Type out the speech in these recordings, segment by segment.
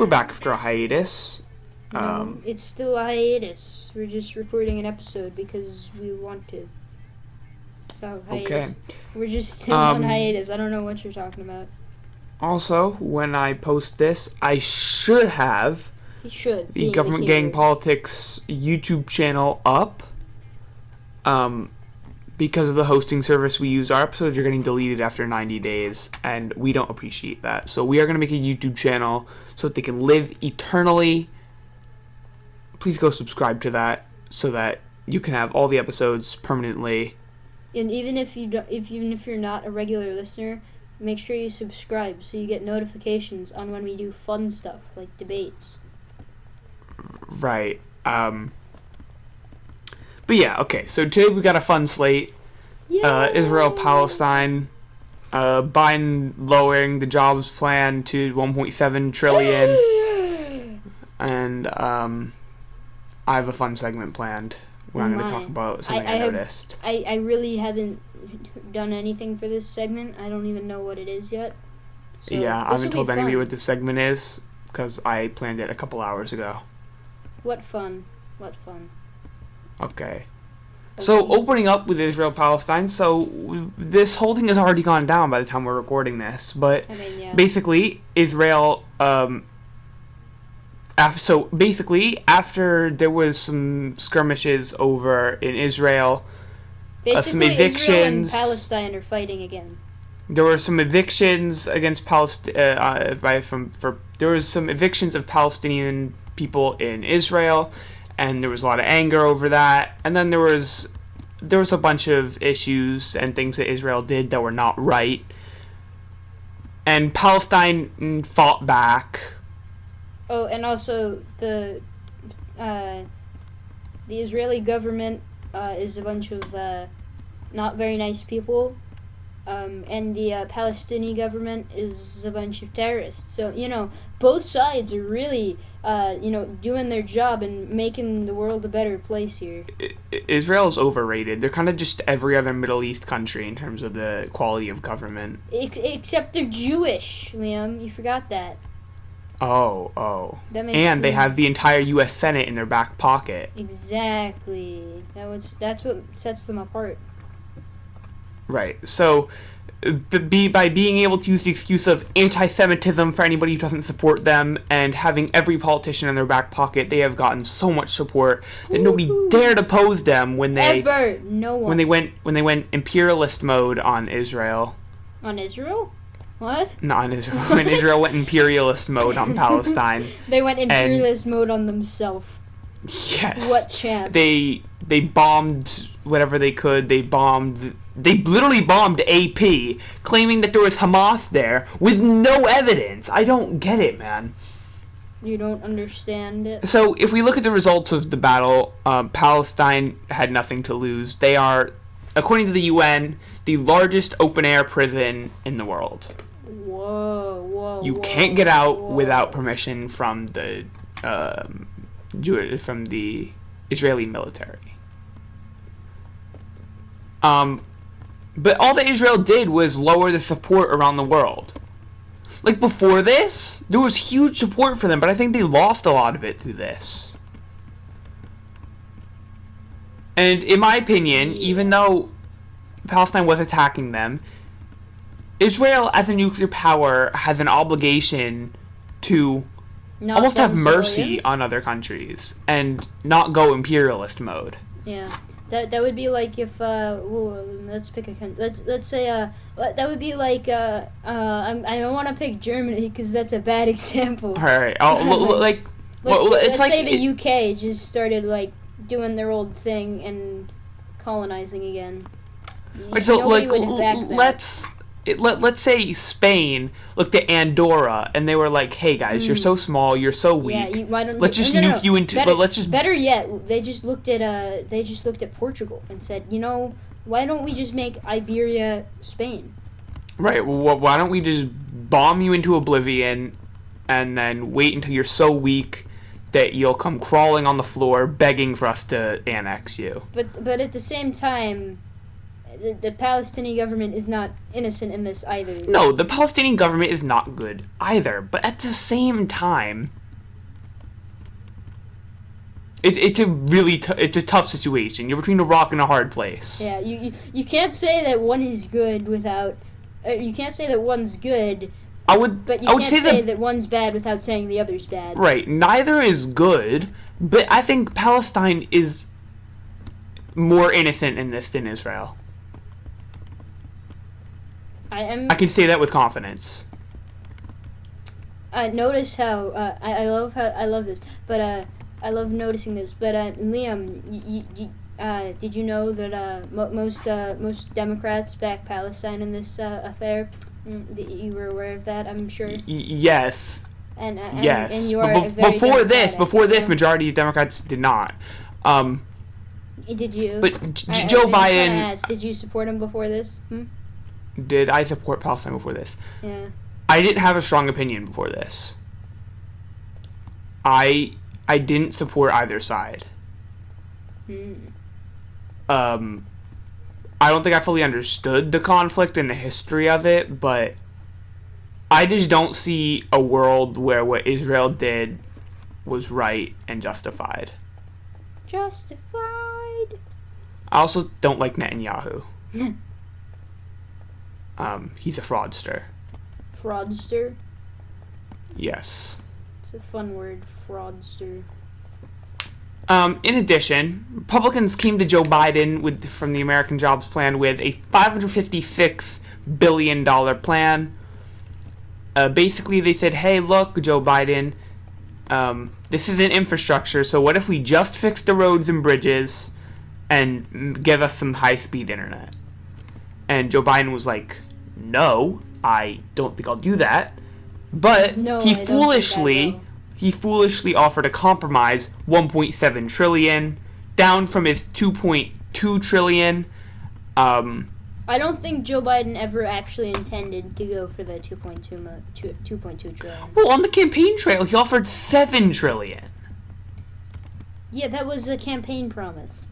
we're back after a hiatus. No, it's still a hiatus. We're just recording an episode because we want to. So, hiatus. Okay. We're just still on hiatus. I don't know what you're talking about. Also, when I post this, I should have the Government Gang Politics YouTube channel up. Because of the hosting service we use, our episodes are getting deleted after 90 days, and we don't appreciate that. So we are going to make a YouTube channel so that they can live eternally. Please go subscribe to that so that you can have all the episodes permanently. And even if you're not a regular listener, make sure you subscribe so you get notifications on when we do fun stuff like debates. Right. But yeah, okay. So today we got a fun slate. Israel, Palestine. Biden lowering the jobs plan to 1.7 trillion. And I have a fun segment planned where I'm going to talk about something I noticed. I really haven't done anything for this segment. I don't even know what it is yet. So yeah, I haven't told anybody what this segment is because I planned it a couple hours ago. What fun. What fun. Okay. So, opening up with Israel-Palestine, this whole thing has already gone down by the time we're recording this, but basically, Israel, after there was some skirmishes over in Israel, some evictions... Israel and Palestine are fighting again. There were some evictions against there was some evictions of Palestinian people in Israel, and there was a lot of anger over that. And then there was a bunch of issues and things that Israel did that were not right. And Palestine fought back. Oh, and also the Israeli government is a bunch of not very nice people. And the Palestinian government is a bunch of terrorists. So, both sides are really, doing their job and making the world a better place here. Israel is overrated. They're kind of just every other Middle East country in terms of the quality of government. Except they're Jewish, Liam. You forgot that. Oh. That makes and sense. They have the entire U.S. Senate in their back pocket. Exactly. That's what sets them apart. Right. So, by being able to use the excuse of anti-Semitism for anybody who doesn't support them, and having every politician in their back pocket, they have gotten so much support that nobody dared oppose them when they no one. when they went imperialist mode on Israel. On Israel? What? Not on Israel. When Israel went imperialist mode on Palestine. They went imperialist mode on themselves. Yes. What champs? They bombed whatever they could. They literally bombed AP, claiming that there was Hamas there with no evidence. I don't get it, man. You don't understand it? So, if we look at the results of the battle, Palestine had nothing to lose. They are, according to the UN, the largest open-air prison in the world. Whoa. You can't get out without permission from the Israeli military. But all that Israel did was lower the support around the world. Like, before this, there was huge support for them, but I think they lost a lot of it through this. And in my opinion, even though Palestine was attacking them, Israel, as a nuclear power, has an obligation to almost have mercy on other countries and not go imperialist mode. Yeah. That would be like if let's pick a country. Let's say that would be like I don't want to pick Germany because that's a bad example. All right. Let's say the UK just started like doing their old thing and colonizing again. Right, so let's say Spain looked at Andorra and they were like, "Hey guys, you're so small, you're so weak. Yeah, let's just nuke you into." Better yet, they just looked at Portugal and said, why don't we just make Iberia Spain? Right. Well, why don't we just bomb you into oblivion, and then wait until you're so weak that you'll come crawling on the floor begging for us to annex you. But at the same time, the Palestinian government is not innocent in this either. No, the Palestinian government is not good either. But at the same time, it's a really it's a tough situation. You're between a rock and a hard place. Yeah, you can't say that one is good without. You can't say that one's good. But you can't say that one's bad without saying the other's bad. Right. Neither is good, but I think Palestine is more innocent in this than Israel. I can say that with confidence. Notice how I love this, but I love noticing this. But Liam, did you know that most Democrats back Palestine in this affair? You were aware of that, I'm sure. Yes. Yes. And you are before this, majority of Democrats did not. Did you? But Joe Biden. Did you support him before this? Did I support Palestine before this? Yeah. I didn't have a strong opinion before this. I didn't support either side. I don't think I fully understood the conflict and the history of it, but I just don't see a world where what Israel did was right and justified. Justified. I also don't like Netanyahu. He's a fraudster. Fraudster? Yes. It's a fun word, fraudster. In addition, Republicans came to Joe Biden from the American Jobs Plan with a $556 billion plan. Basically, they said, hey, look, Joe Biden, this isn't infrastructure, so what if we just fix the roads and bridges and give us some high-speed internet? And Joe Biden was like, no, I don't think I'll do that. But he foolishly offered a compromise, $1.7 trillion, down from his $2.2 trillion. I don't think Joe Biden ever actually intended to go for the $2.2 trillion. Well, on the campaign trail, he offered $7 trillion. Yeah, that was a campaign promise.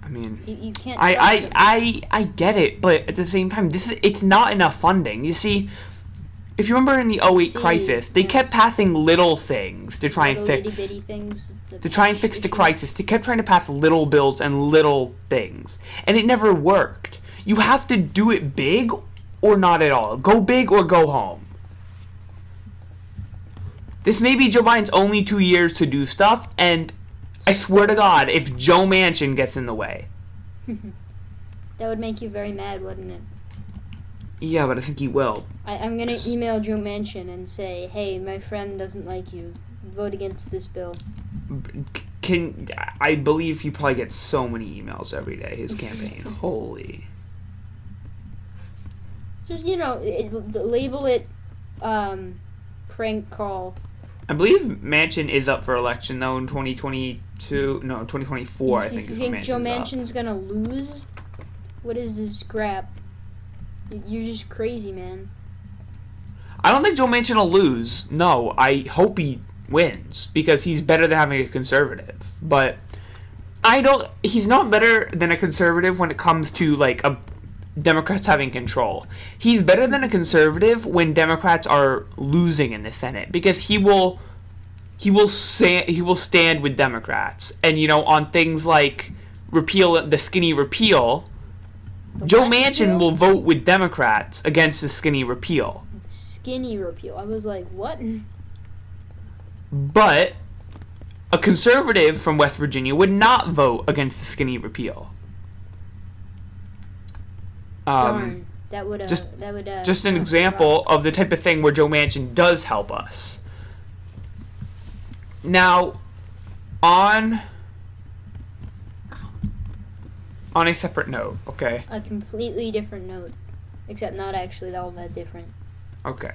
I mean, you can't. I get it, but at the same time, it's not enough funding. You see, if you remember in the 2008 crisis, they kept passing little things to try and fix. Itty-bitty things. To try and fix the crisis, they kept trying to pass little bills and little things, and it never worked. You have to do it big or not at all. Go big or go home. This may be Joe Biden's only 2 years to do stuff, and I swear to God, if Joe Manchin gets in the way. That would make you very mad, wouldn't it? Yeah, but I think he will. I'm going to email Joe Manchin and say, hey, my friend doesn't like you. Vote against this bill. I believe he probably gets so many emails every day, his campaign. Holy. Just, label it prank call. I believe Manchin is up for election, though, in 2022. No, 2024, I think. You think Joe Manchin's gonna lose? What is this crap? You're just crazy, man. I don't think Joe Manchin will lose. No, I hope he wins, because he's better than having a conservative. But he's not better than a conservative when it comes to, Democrats having control. He's better than a conservative when Democrats are losing in the Senate, because he will stand with Democrats, and on things like the skinny repeal. Joe Manchin will vote with Democrats against the skinny repeal. Skinny repeal. I was like, what? But a conservative from West Virginia would not vote against the skinny repeal. Darn. That would just an example of the type of thing where Joe Manchin does help us. Now, on a separate note, okay? A completely different note, except not actually all that different. Okay.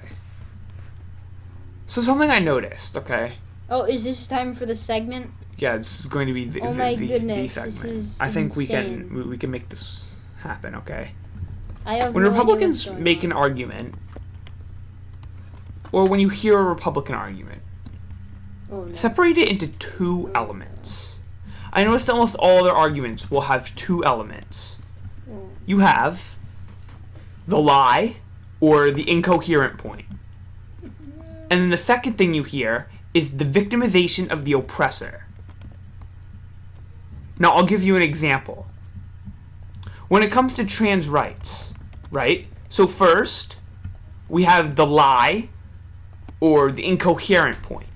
So something I noticed, okay? Oh, is this time for the segment? Yeah, this is going to be the goodness, segment. This is I think insane. we can make this happen, okay? When Republicans make an argument, or when you hear a Republican argument, separate it into two elements. I noticed that almost all their arguments will have two elements. You have the lie or the incoherent point. And then the second thing you hear is the victimization of the oppressor. Now, I'll give you an example. When it comes to trans rights, right? So first, we have the lie or the incoherent point,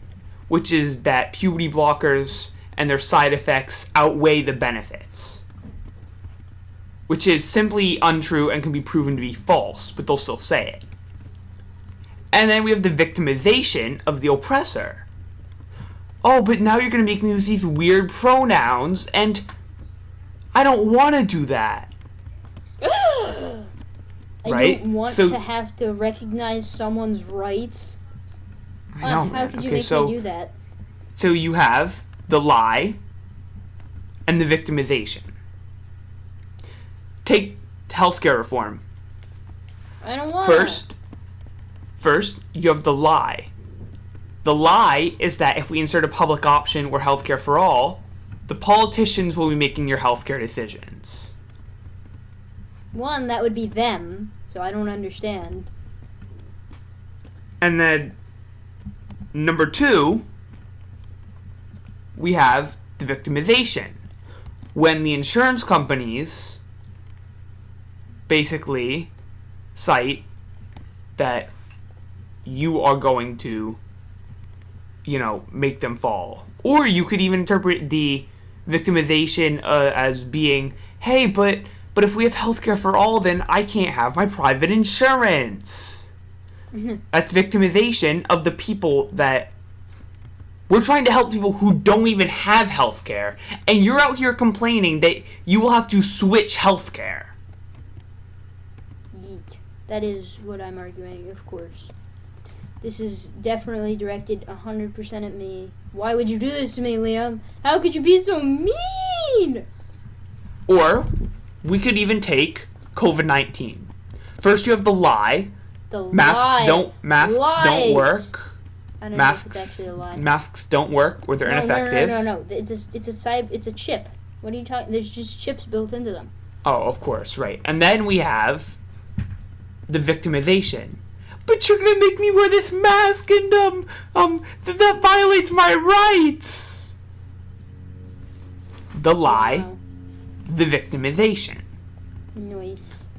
which is that puberty blockers and their side effects outweigh the benefits, which is simply untrue and can be proven to be false, but they'll still say it. And then we have the victimization of the oppressor. Oh, but now you're going to make me use these weird pronouns, and I don't want to do that. I Right? don't want to have to recognize someone's rights. I know, How could you make me do that? So you have the lie and the victimization. Take healthcare reform. I don't want First, you have the lie. The lie is that if we insert a public option or healthcare for all, the politicians will be making your healthcare decisions. One, that would be them, so I don't understand. And then, number two, we have the victimization. When the insurance companies basically cite that you are going to, make them fall. Or you could even interpret the victimization as being, hey, but if we have healthcare for all, then I can't have my private insurance. That's victimization of the people that we're trying to help people who don't even have healthcare, and you're out here complaining that you will have to switch healthcare. Yeet. That is what I'm arguing, of course. This is definitely directed 100% at me. Why would you do this to me, Liam? How could you be so mean? Or we could even take COVID-19. First, you have the lie. Masks don't work. I don't know if it's actually a lie. Masks don't work, or they're ineffective. No. It's a chip. What are you talking? There's just chips built into them. Oh, of course, right. And then we have the victimization. But you're gonna make me wear this mask, and that violates my rights. The lie, the victimization. Nice.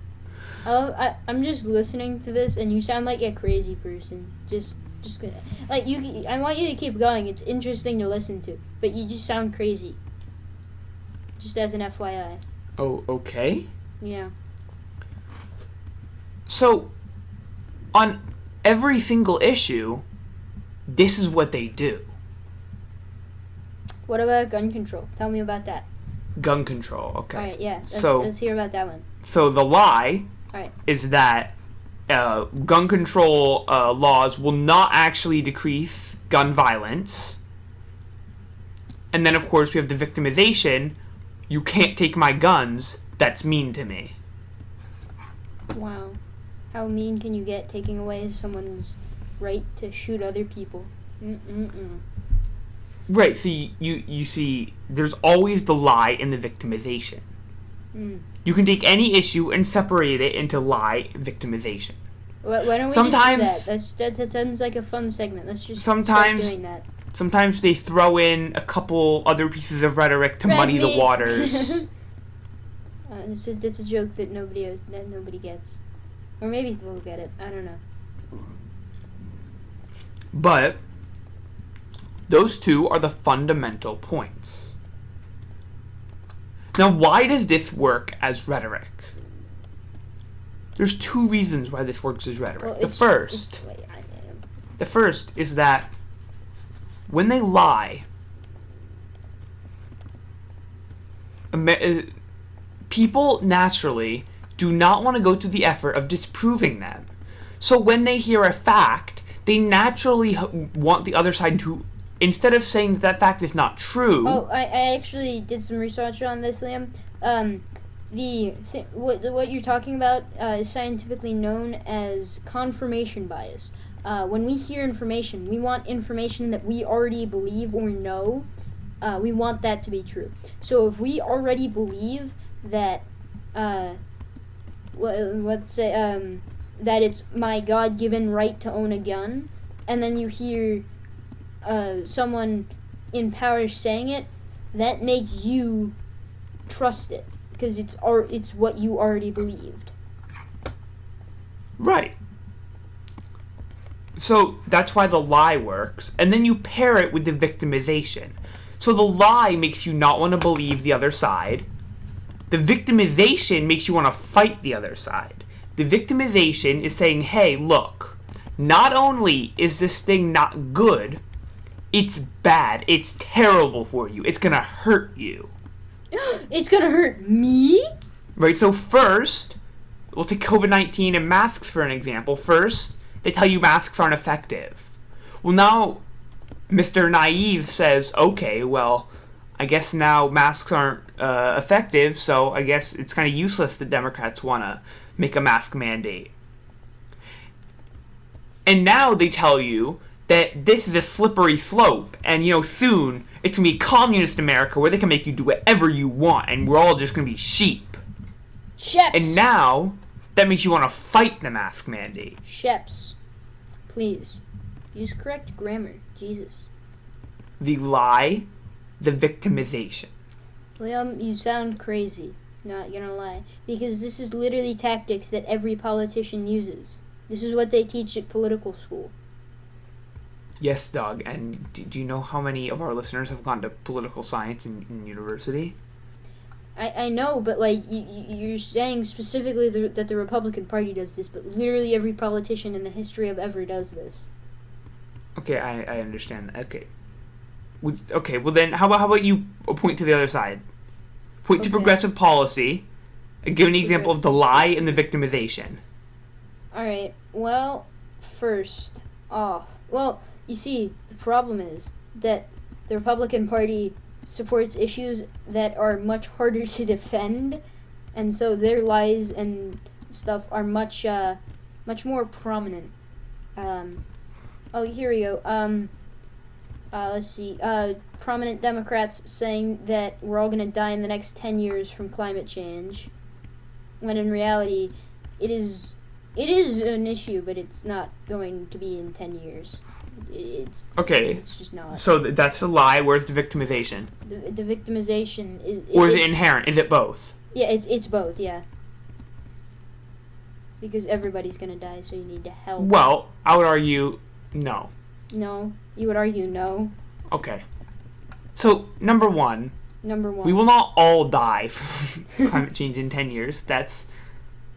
I'm just listening to this, and you sound like a crazy person. Just like you. I want you to keep going. It's interesting to listen to, but you just sound crazy. Just as an FYI. Oh, okay. Yeah. So, on every single issue, this is what they do. What about gun control? Tell me about that. Gun control, okay. Alright, yeah. Let's hear about that one. So the lie Alright. is that gun control laws will not actually decrease gun violence. And then, of course, we have the victimization. You can't take my guns. That's mean to me. Wow. How mean can you get taking away someone's right to shoot other people? Right, so you see, there's always the lie in the victimization. You can take any issue and separate it into lie, victimization. Why don't we just do that? That sounds like a fun segment. Let's just start doing that. Sometimes they throw in a couple other pieces of rhetoric to muddy the waters. It's a joke that nobody gets. Or maybe people get it. I don't know. But those two are the fundamental points. Now, why does this work as rhetoric? There's two reasons why this works as rhetoric. Well, the first is that when they lie, people naturally do not want to go to the effort of disproving them. So when they hear a fact, they naturally want the other side to, instead of saying that fact is not true... Oh, I actually did some research on this, Liam. What you're talking about is scientifically known as confirmation bias. When we hear information, we want information that we already believe or know, We want that to be true. So if we already believe that, let's say, that it's my God-given right to own a gun, and then you hear someone in power saying it, that makes you trust it because it's what you already believed. Right. So that's why the lie works, and then you pair it with the victimization. So the lie makes you not want to believe the other side. The victimization makes you want to fight the other side. The victimization is saying, hey, look, not only is this thing not good, it's bad. It's terrible for you. It's going to hurt you. It's going to hurt me? Right, so first, we'll take COVID-19 and masks for an example. First, they tell you masks aren't effective. Well, now, Mr. Naive says, okay, well, I guess now masks aren't effective, so I guess it's kind of useless that Democrats want to make a mask mandate. And now they tell you that this is a slippery slope, and, soon it's going to be communist America where they can make you do whatever you want, and we're all just going to be sheep. Sheps. And now, that makes you want to fight the mask mandate. Sheps. Please. Use correct grammar. Jesus. The lie, the victimization. Liam, you sound crazy. Not gonna lie. Because this is literally tactics that every politician uses. This is what they teach at political school. Yes, Doug. And do you know how many of our listeners have gone to political science in university? I know, but you're saying specifically that the Republican Party does this, but literally every politician in the history of ever does this. Okay, I understand. Okay. Okay, well then, how about you point to the other side? Point to progressive policy, and give an example of the lie and the victimization. Alright, well, first off, you see, the problem is that the Republican Party supports issues that are much harder to defend, and so their lies and stuff are much more prominent. Here we go. Let's see. Prominent Democrats saying that we're all gonna die in the next 10 years from climate change, when in reality, it is an issue, but it's not going to be in 10 years. It's just not. So that's the lie. Where's the victimization? The victimization is. Or is it inherent? Is it both? Yeah, it's both. Yeah. Because everybody's gonna die, so you need to help. Well, I would argue no. No, you would argue no. Okay. So number one. We will not all die from climate change in 10 years. That's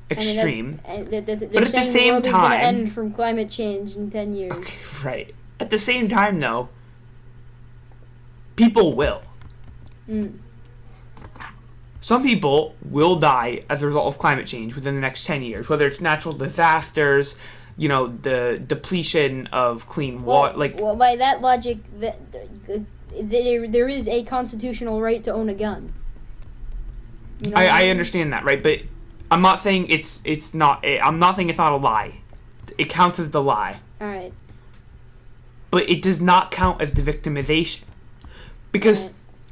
extreme. They're but at saying the same the world time, is going to end from climate change in 10 years. Okay, right. At the same time, though, people will. Some people will die as a result of climate change within the next 10 years, whether it's natural disasters, the depletion of clean water. Well, by that logic, there is a constitutional right to own a gun. I understand that, right? But I'm not saying it's not. I'm not saying it's not a lie. It counts as the lie. All right. But it does not count as the victimization, because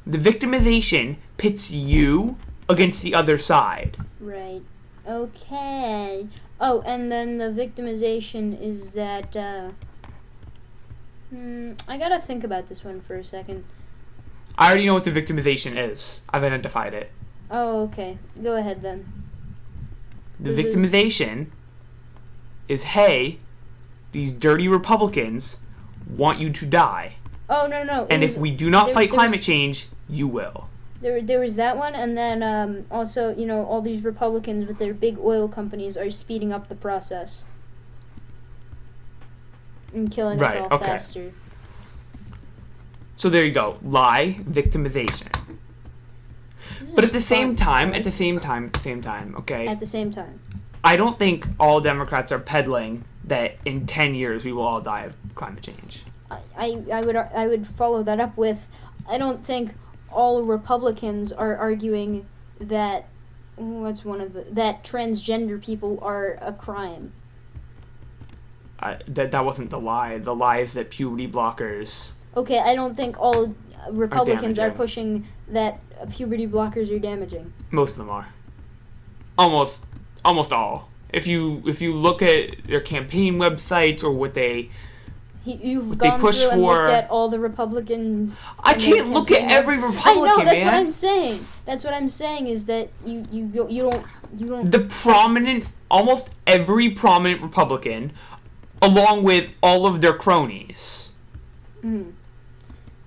the victimization pits you against the other side. Right. Okay. Oh, and then the victimization is that. I gotta think about this one for a second. I already know what the victimization is. I've identified it. Oh, okay. Go ahead then. The victimization is, hey, these dirty Republicans want you to die. Oh, no. And if we do not fight climate change, you will. There was that one, and then also, all these Republicans with their big oil companies are speeding up the process. And killing us all faster. So there you go. Lie, victimization. But at the same time, okay? At the same time, I don't think all Democrats are peddling that in 10 years we will all die of climate change. I would follow that up with, I don't think all Republicans are arguing that that transgender people are a crime. That wasn't the lie. The lie is that puberty blockers. Okay, I don't think all Republicans are damaging. pushing that puberty blockers are damaging. Most of them are. Almost all. If you look at their campaign websites or what they You've they gone push through and looked for- at all the Republicans. I and their can't look at campaign every web- Republican, I know, that's man. what I'm saying. That's what I'm saying is that you don't. The prominent, almost every prominent Republican, along with all of their cronies. Mm.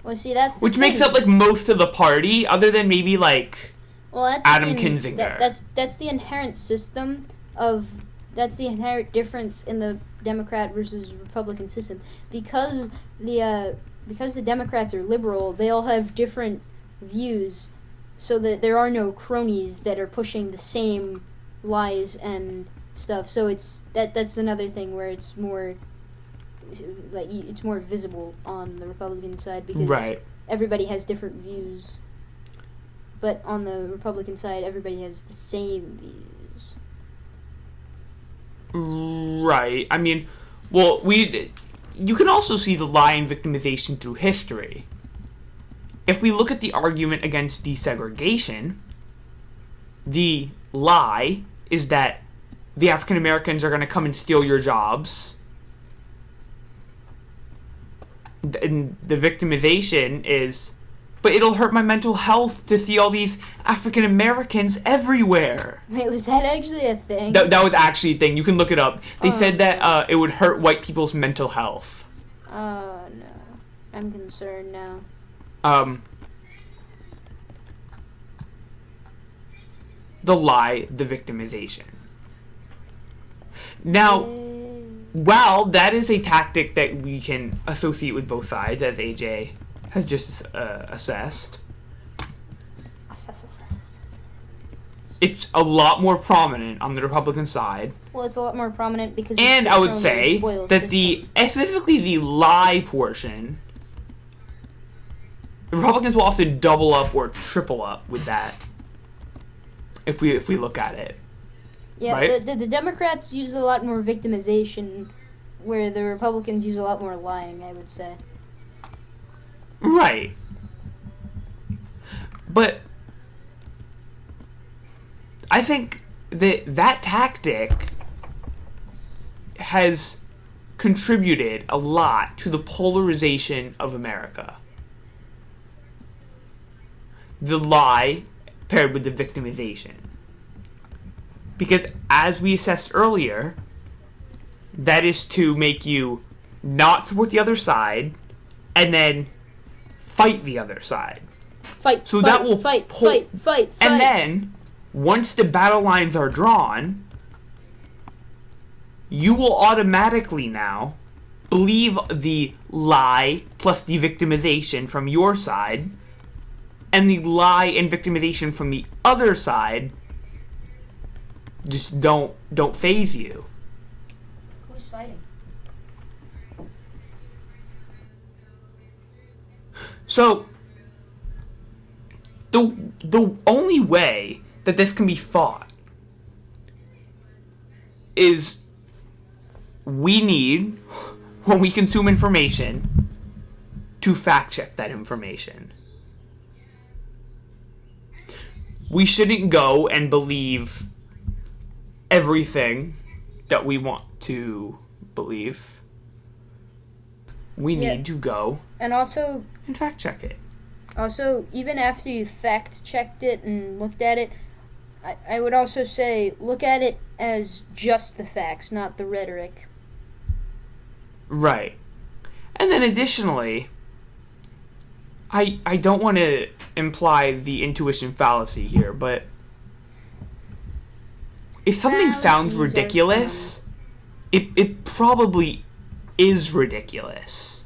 Well, see, that's the Which makes thing. up like most of the party, other than maybe like Well, that's Adam the Kinzinger. That's the inherent system of. That's the inherent difference in the Democrat versus Republican system. Because the Democrats are liberal, they all have different views, so that there are no cronies that are pushing the same lies and stuff. So that's another thing where it's more like it's more visible on the Republican side because right. everybody has different views. But on the Republican side, everybody has the same views. Right. I mean, well, you can also see the lie in victimization through history. If we look at the argument against desegregation, the lie is that the African Americans are going to come and steal your jobs. And the victimization is, but it'll hurt my mental health to see all these African Americans everywhere. Wait, was that actually a thing? That was actually a thing. You can look it up. They Oh, said that it would hurt white people's mental health. Oh, no. I'm concerned now. The lie, the victimization. Now, while that is a tactic that we can associate with both sides, as AJ has just assessed, it's a lot more prominent on the Republican side. Well, it's a lot more prominent because And it's I would the say spoiled that system. specifically the lie portion, the Republicans will often double up or triple up with that. If we look at it. Yeah, right? the Democrats use a lot more victimization, where the Republicans use a lot more lying, I would say. Right. But I think that tactic has contributed a lot to the polarization of America. The lie paired with the victimization. Because as we assessed earlier, that is to make you not support the other side and then fight the other side. Fight, So fight, that will fight. And then, once the battle lines are drawn, you will automatically now believe the lie plus the victimization from your side, and the lie and victimization from the other side just don't faze you. Who's fighting? So, the only way that this can be fought is we need, when we consume information, to fact check that information. We shouldn't go and believe everything that we want to believe. We need to go And also, and fact check it. even after you fact checked it and looked at it, I would also say look at it as just the facts, not the rhetoric. Right. And then additionally, I don't want to imply the intuition fallacy here, but if something sounds Fallacies are ridiculous, it probably is ridiculous.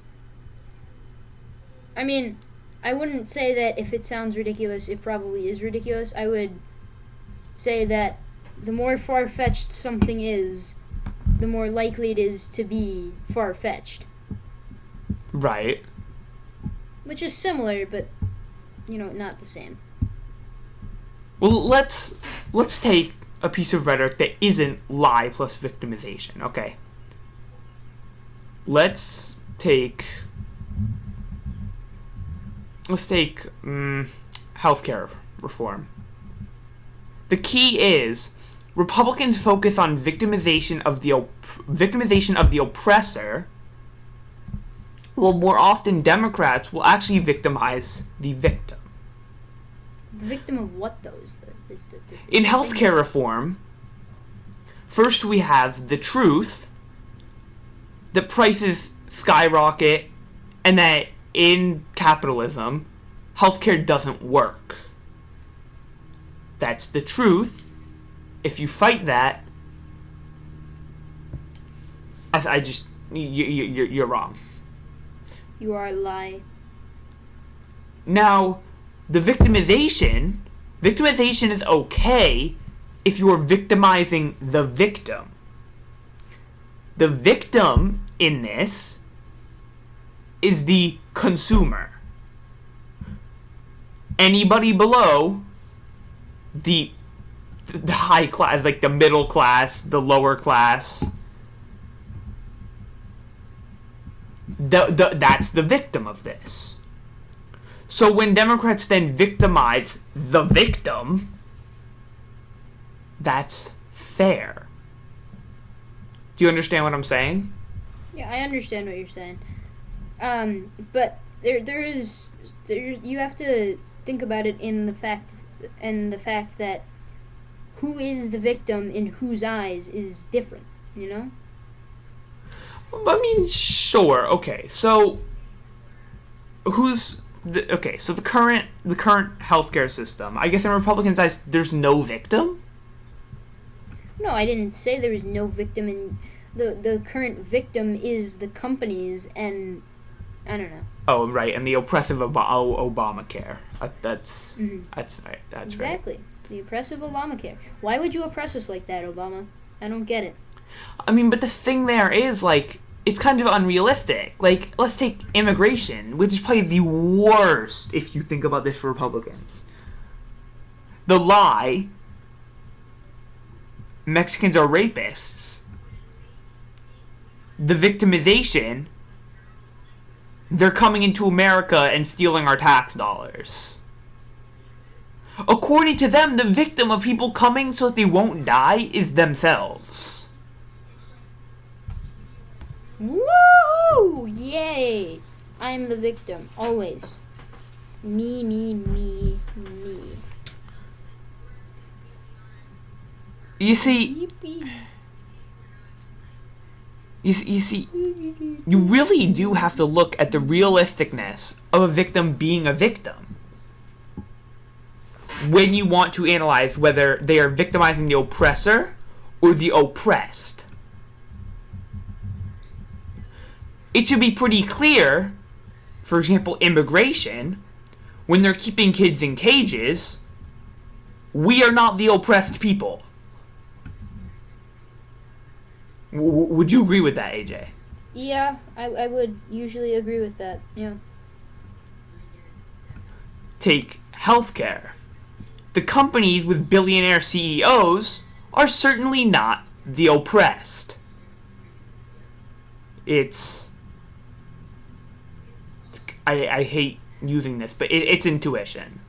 I mean, I wouldn't say that if it sounds ridiculous, it probably is ridiculous. I would say that the more far-fetched something is, the more likely it is to be far-fetched. Right. Which is similar, but, not the same. Well, let's take a piece of rhetoric that isn't lie plus victimization, okay? Let's take let's take healthcare reform. The key is Republicans focus on victimization of the oppressor, while more often Democrats will actually victimize the victim. The victim of what, though? In healthcare reform, first we have the truth that prices skyrocket and that in capitalism, healthcare doesn't work. That's the truth. If you fight that, you're wrong. You are a lie. Now, the victimization is okay if you are victimizing the victim. The victim in this is the consumer. Anybody below the high class, like the middle class, the lower class, that's the victim of this. So when Democrats then victimize the victim, that's fair. Do you understand what I'm saying? Yeah, I understand what you're saying. But you have to think about it in the fact that who is the victim in whose eyes is different, you know? I mean, sure. Okay, so so the current healthcare system, I guess in Republicans' eyes, there's no victim? No, I didn't say there is no victim in the current victim is the companies and I don't know. Oh, right, and the oppressive Obamacare. That's right. That's exactly. Right. The oppressive Obamacare. Why would you oppress us like that, Obama? I don't get it. I mean, but the thing there is, like, it's kind of unrealistic. Like, let's take immigration, which is probably the worst if you think about this for Republicans. The lie, Mexicans are rapists. The victimization, they're coming into America and stealing our tax dollars. According to them, the victim of people coming so that they won't die is themselves. Woo! Yay! I am the victim, always. Me, me, me, me. You see, you really do have to look at the realisticness of a victim being a victim when you want to analyze whether they are victimizing the oppressor or the oppressed. It should be pretty clear, for example, immigration, when they're keeping kids in cages, we are not the oppressed people. Would you agree with that, AJ? Yeah, I would usually agree with that, yeah. Take healthcare. The companies with billionaire CEOs are certainly not the oppressed. I hate using this, but it's intuition.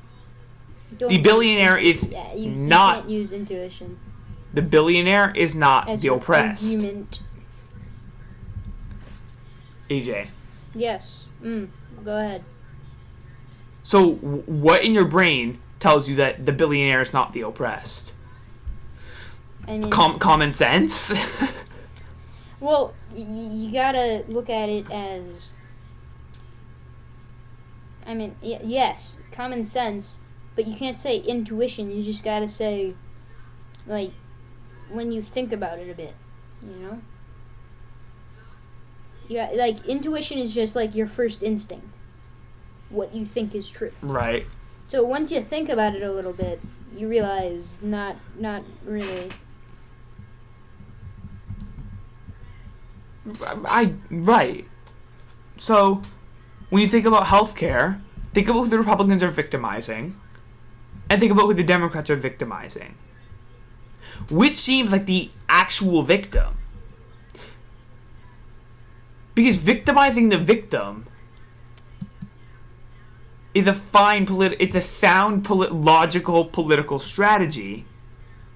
The billionaire is you not... can't use intuition. The billionaire is not as the oppressed. Argument. AJ. Yes. Go ahead. So, what in your brain tells you that the billionaire is not the oppressed? I mean, common sense? Well, you gotta look at it as... I mean, yes, common sense, but you can't say intuition. You just gotta say, like, when you think about it a bit, you know? Yeah, like, intuition is just like your first instinct. What you think is true. Right. So once you think about it a little bit, you realize not really. Right. So, when you think about healthcare, think about who the Republicans are victimizing, and think about who the Democrats are victimizing. Which seems like the actual victim? Because victimizing the victim is a fine it's a sound logical political strategy,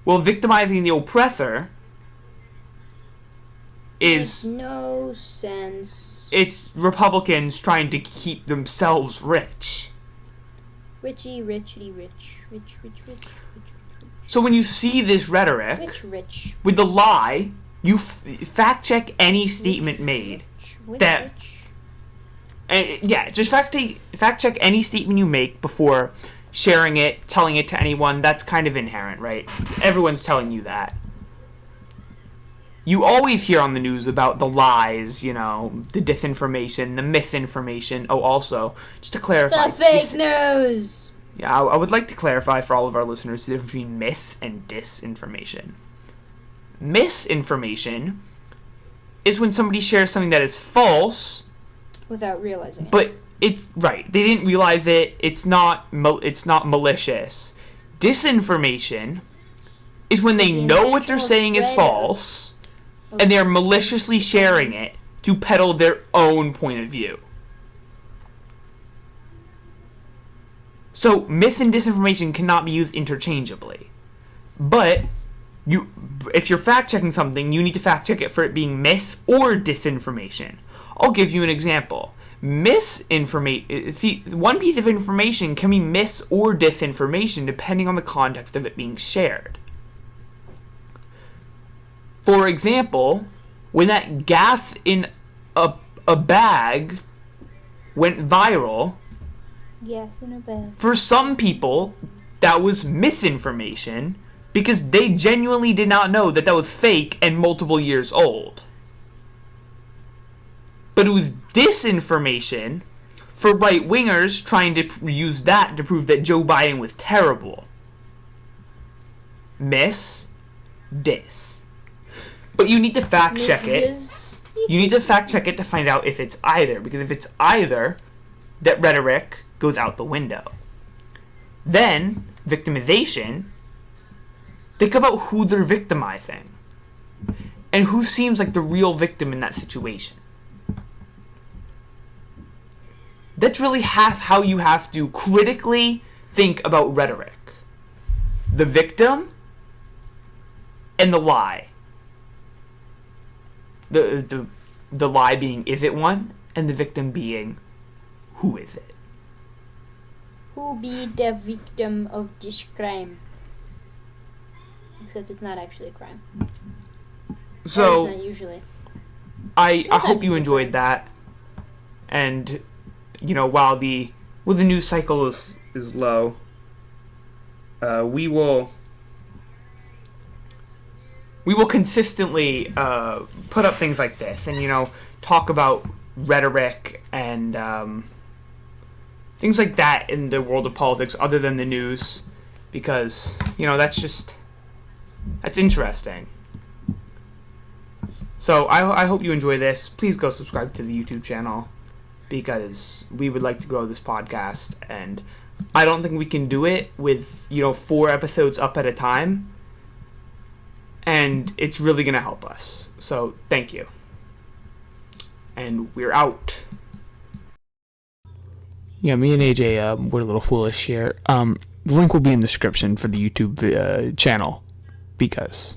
while victimizing the oppressor makes no sense. It's Republicans trying to keep themselves rich. Richie, richity, rich. So when you see this rhetoric Rich. with the lie, you fact check any statement made. Just fact check any statement you make before sharing it, telling it to anyone. That's kind of inherent, right? Everyone's telling you that. You always hear on the news about the lies, the disinformation, the misinformation. Oh, also, just to clarify... The fake news! Yeah, I would like to clarify for all of our listeners the difference between mis and disinformation. Misinformation is when somebody shares something that is false... without realizing it. But it's... Right, they didn't realize it. It's not malicious. Disinformation is when they know what they're saying is false... and they're maliciously sharing it to peddle their own point of view. So, myth and disinformation cannot be used interchangeably. But, if you're fact-checking something, you need to fact-check it for it being myth or disinformation. I'll give you an example. One piece of information can be mis or disinformation depending on the context of it being shared. For example, when that gas in a bag went viral, gas in a bag. For some people, that was misinformation because they genuinely did not know that was fake and multiple years old. But it was disinformation for right-wingers trying to use that to prove that Joe Biden was terrible. Dis. But you need to fact check it. You need to fact check it to find out if it's either. Because if it's either, that rhetoric goes out the window. Then, victimization. Think about who they're victimizing. And who seems like the real victim in that situation. That's really how you have to critically think about rhetoric. The victim and the lie. The lie being, is it one? And the victim being, who is it? Who be the victim of this crime? Except it's not actually a crime. So, not usually. I hope you enjoyed that. And, while the news cycle is low, we will consistently put up things like this and, talk about rhetoric and things like that in the world of politics other than the news because, that's interesting. So I hope you enjoy this. Please go subscribe to the YouTube channel because we would like to grow this podcast and I don't think we can do it with, 4 episodes up at a time. And it's really going to help us. So, thank you. And we're out. Yeah, me and AJ, we're a little foolish here. The link will be in the description for the YouTube channel. Because...